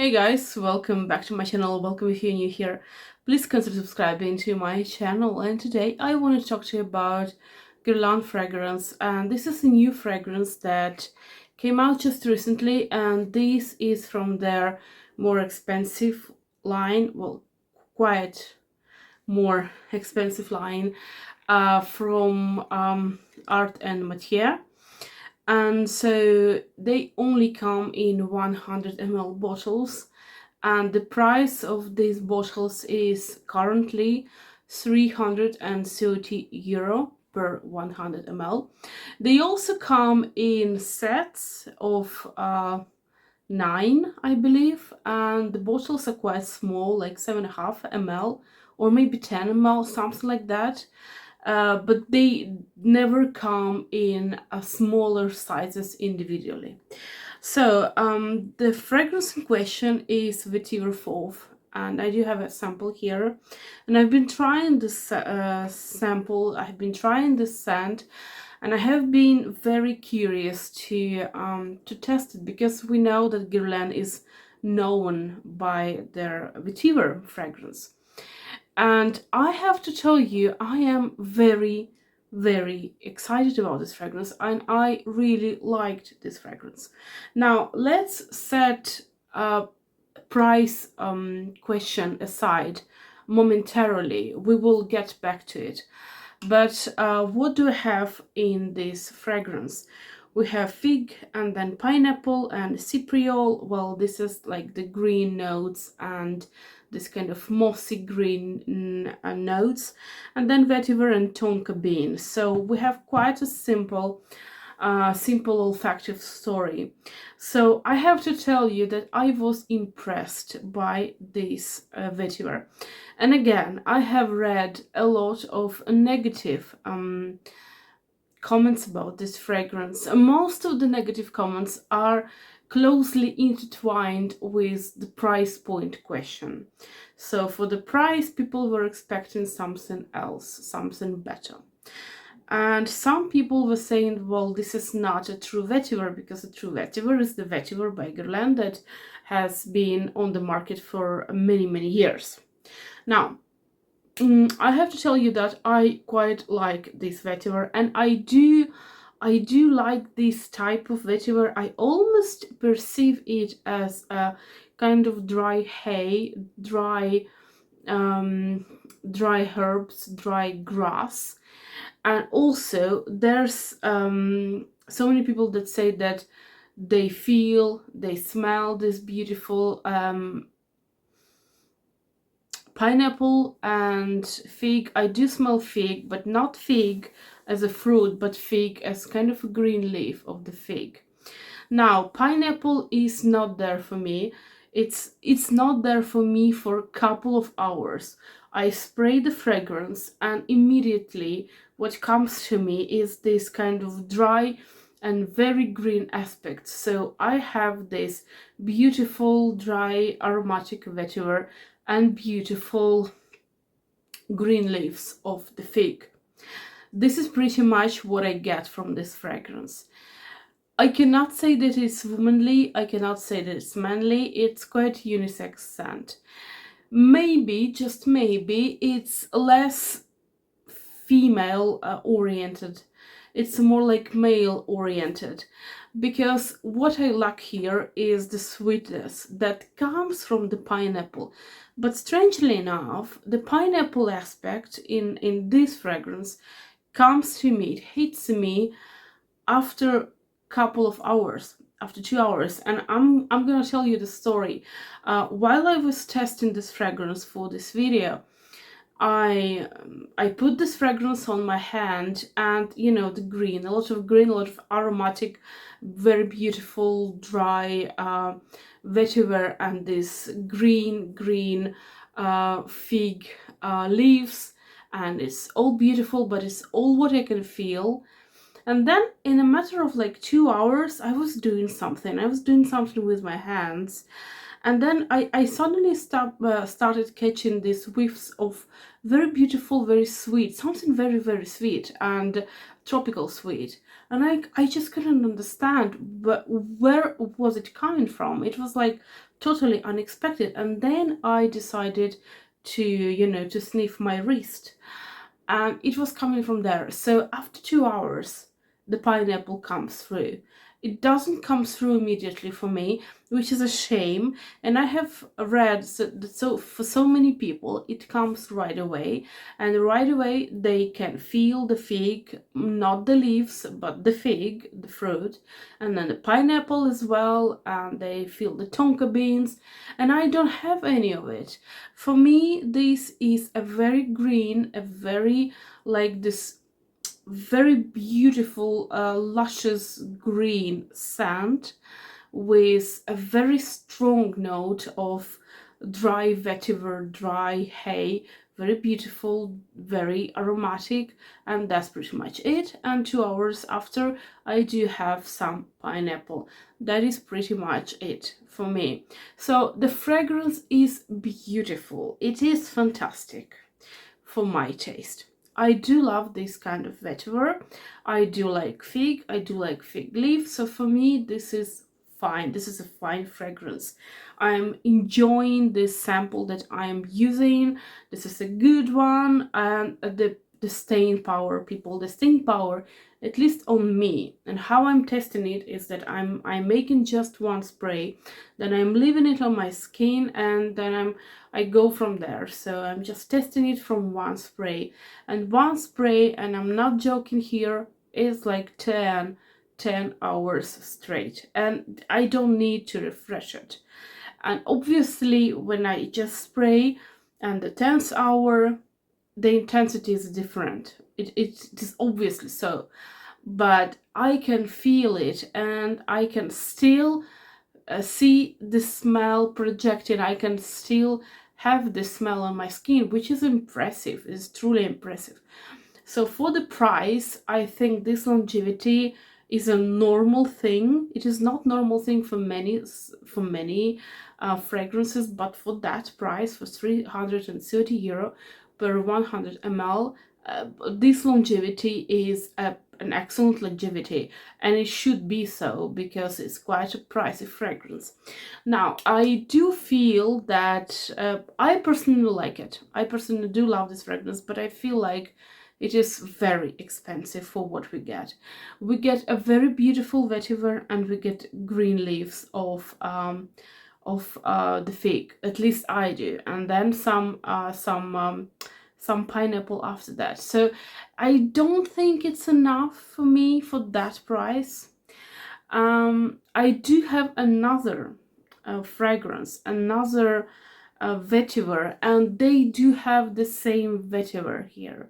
Hey guys, welcome back to my channel. Welcome if you're new here. Please consider subscribing to my channel. And today I want to talk to you about Guerlain fragrance. And this is a new fragrance that came out just recently. And this is from their more expensive line. Well, quite more expensive line from Art and Matière. And so they only come in 100 ml bottles, and the price of these bottles is currently 330 euro per 100 ml. They also come in sets of 9, I believe, and the bottles are quite small, like 7.5 ml or maybe 10 ml, something like that. But they never come in smaller sizes individually. So the fragrance in question is Vetiver Fauve, and I do have a sample here. And I've been trying this sample, I've been trying this scent, and I have been very curious to test it, because we know that Guerlain is known by their Vetiver fragrance. And I have to tell you, I am very, very excited about this fragrance, and I really liked this fragrance. Now, let's set a price question aside momentarily. We will get back to it. But what do I have in this fragrance? We have fig, and then pineapple and cypriol. Well, this is like the green notes and this kind of mossy green notes, and then vetiver and tonka bean. So we have quite a simple olfactive story. So I have to tell you that I was impressed by this vetiver. And again, I have read a lot of negative comments about this fragrance. Most of the negative comments are closely intertwined with the price point question. So for the price, people were expecting something else, something better. And some people were saying, well, this is not a true vetiver, because a true vetiver is the vetiver by Guerlain that has been on the market for many, many years. Now, I have to tell you that I quite like this vetiver, and I do like this type of vetiver. I almost perceive it as a kind of dry hay, dry herbs, dry grass. And also there's so many people that say that they smell this beautiful pineapple and fig. I do smell fig, but not fig as a fruit, but fig as kind of a green leaf of the fig. Now, pineapple is not there for me. It's not there for me for a couple of hours. I spray the fragrance, and immediately what comes to me is this kind of dry and very green aspect. So I have this beautiful dry aromatic vetiver and beautiful green leaves of the fig. This is pretty much what I get from this fragrance. I cannot say that it's womanly, I cannot say that it's manly, it's quite unisex scent. Maybe, just maybe, it's less female oriented. It's more like male oriented, because what I lack here is the sweetness that comes from the pineapple. But strangely enough, the pineapple aspect in this fragrance comes to me, it hits me after couple of hours, after 2 hours. And I'm gonna tell you the story. While I was testing this fragrance for this video, I put this fragrance on my hand, and you know, the green, a lot of green, a lot of aromatic, very beautiful dry vetiver, and this green fig leaves, and it's all beautiful, but it's all what I can feel. And then in a matter of like 2 hours, I was doing something with my hands, And then I suddenly started catching these whiffs of very beautiful, very sweet, something very, very sweet and tropical sweet. And I just couldn't understand but where was it coming from. It was like totally unexpected. And then I decided to, to sniff my wrist, and it was coming from there. So after 2 hours, the pineapple comes through. It doesn't come through immediately for me, which is a shame. And I have read so for so many people, it comes right away, and right away they can feel the fig, not the leaves, but the fig, the fruit, and then the pineapple as well, and they feel the tonka beans, and I don't have any of it. For me, this is a very green, a very like this very beautiful, luscious green sand with a very strong note of dry vetiver, dry hay. Very beautiful, very aromatic, and that's pretty much it. And 2 hours after, I do have some pineapple. That is pretty much it for me. So the fragrance is beautiful. It is fantastic for my taste. I do love this kind of vetiver. I do like fig. I do like fig leaf. So for me, this is fine. This is a fine fragrance. I'm enjoying this sample that I'm using. This is a good one. And the staying power, people, the staying power, at least on me, and how I'm testing it is that I'm making just one spray, then I'm leaving it on my skin, and then I go from there. So I'm just testing it from one spray, and one spray, and I'm not joking here, is like 10 hours straight, and I don't need to refresh it. And obviously when I just spray and the 10th hour, the intensity is different. It is obviously so, but I can feel it, and I can still see the smell projected. I can still have the smell on my skin, which is impressive. It's truly impressive. So for the price, I think this longevity is a normal thing. It is not normal thing for many fragrances, but for that price, for 330 euro per 100 ml, this longevity is an excellent longevity, and it should be so because it's quite a pricey fragrance. Now, I do feel that I personally like it. I personally do love this fragrance, but I feel like it is very expensive for what we get. We get a very beautiful vetiver, and we get green leaves of the fig. At least I do, and then some pineapple after that. So I don't think it's enough for me for that price. I do have another fragrance, another vetiver, and they do have the same vetiver here.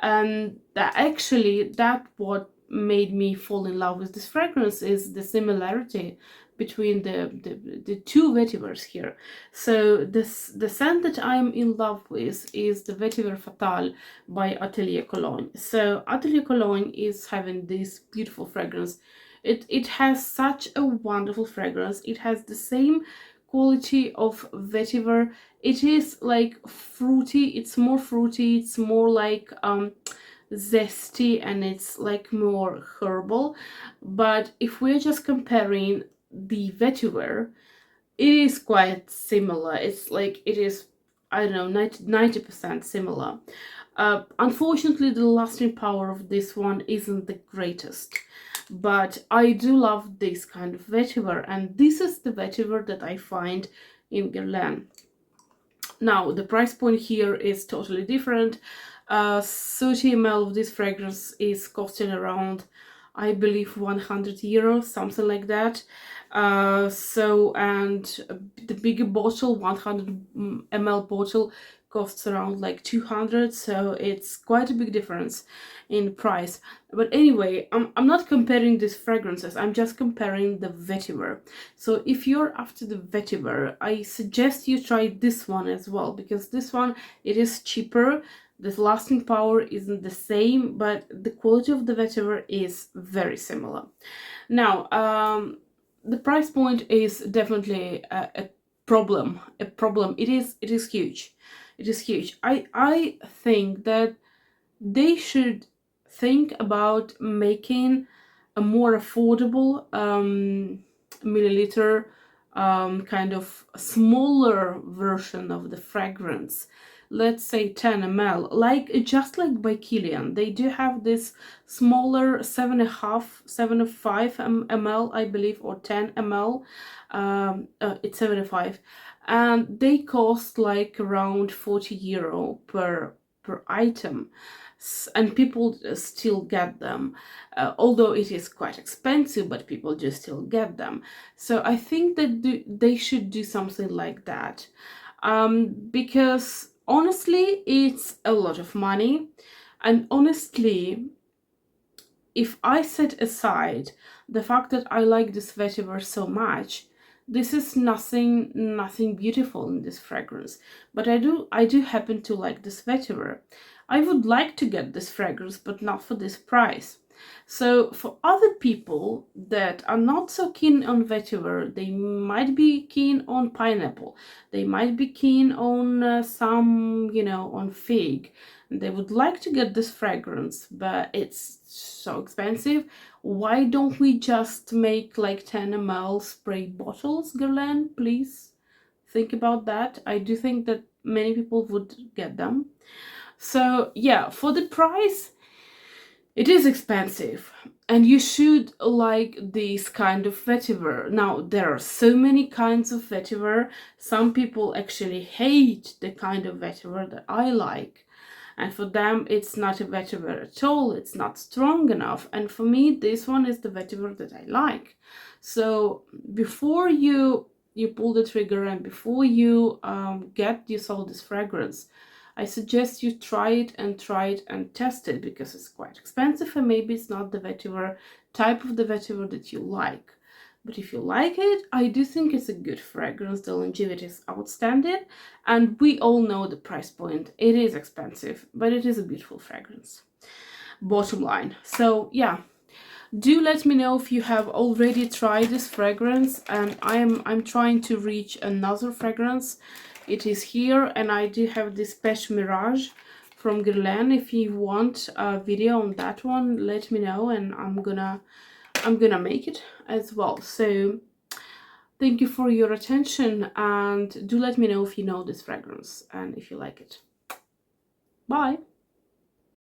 And that what made me fall in love with this fragrance is the similarity between the two vetivers here. So the scent that I'm in love with is the Vetiver Fatale by Atelier Cologne. So Atelier Cologne is having this beautiful fragrance. It has such a wonderful fragrance. It has the same quality of vetiver. It is like fruity. It's more fruity. It's more like zesty, and it's like more herbal. But if we're just comparing the vetiver, it is quite similar. It's like it is, I don't know, 90% similar. Unfortunately, the lasting power of this one isn't the greatest, but I do love this kind of vetiver, and this is the vetiver that I find in Guerlain. Now, the price point here is totally different. 30 ml of this fragrance is costing around, I believe, 100 euros, something like that. So, and the bigger bottle, 100 ml bottle, costs around like 200, so it's quite a big difference in price. But anyway, I'm not comparing these fragrances, I'm just comparing the vetiver. So if you're after the vetiver, I suggest you try this one as well, because this one, it is cheaper. The lasting power isn't the same, but the quality of the vetiver is very similar. Now, the price point is definitely a a problem. It is huge. It is huge. I think that they should think about making a more affordable milliliter kind of smaller version of the fragrance. Let's say 10 ml, like just like by Kilian. They do have this smaller 7.5 ml, I believe, or 10 ml. It's 75, and they cost like around €40 per item, and people still get them, although it is quite expensive, but people just still get them. So I think that they should do something like that, because honestly it's a lot of money, and honestly, if I set aside the fact that I like this vetiver so much, this is nothing beautiful in this fragrance, but I do happen to like this vetiver. I would like to get this fragrance, but not for this price. So for other people that are not so keen on vetiver, they might be keen on pineapple, they might be keen on some, on fig, and they would like to get this fragrance, but it's so expensive. Why don't we just make like 10 ml spray bottles, Guerlain? Please think about that. I do think that many people would get them. So yeah, for the price, it is expensive, and you should like this kind of vetiver. Now, there are so many kinds of vetiver. Some people actually hate the kind of vetiver that I like, and for them it's not a vetiver at all, it's not strong enough. And for me, this one is the vetiver that I like. So before you pull the trigger, and before you get yourself this fragrance, I suggest you try it and test it, because it's quite expensive, and maybe it's not the vetiver type of the vetiver that you like. But if you like it, I do think it's a good fragrance. The longevity is outstanding, and we all know the price point. It is expensive, but it is a beautiful fragrance. Bottom line. So yeah, do let me know if you have already tried this fragrance, and I'm trying to reach another fragrance. It is here, and I do have this Pêche Mirage from Guerlain. If you want a video on that one, let me know, and I'm gonna make it as well. So thank you for your attention, and do let me know if you know this fragrance and if you like it. Bye.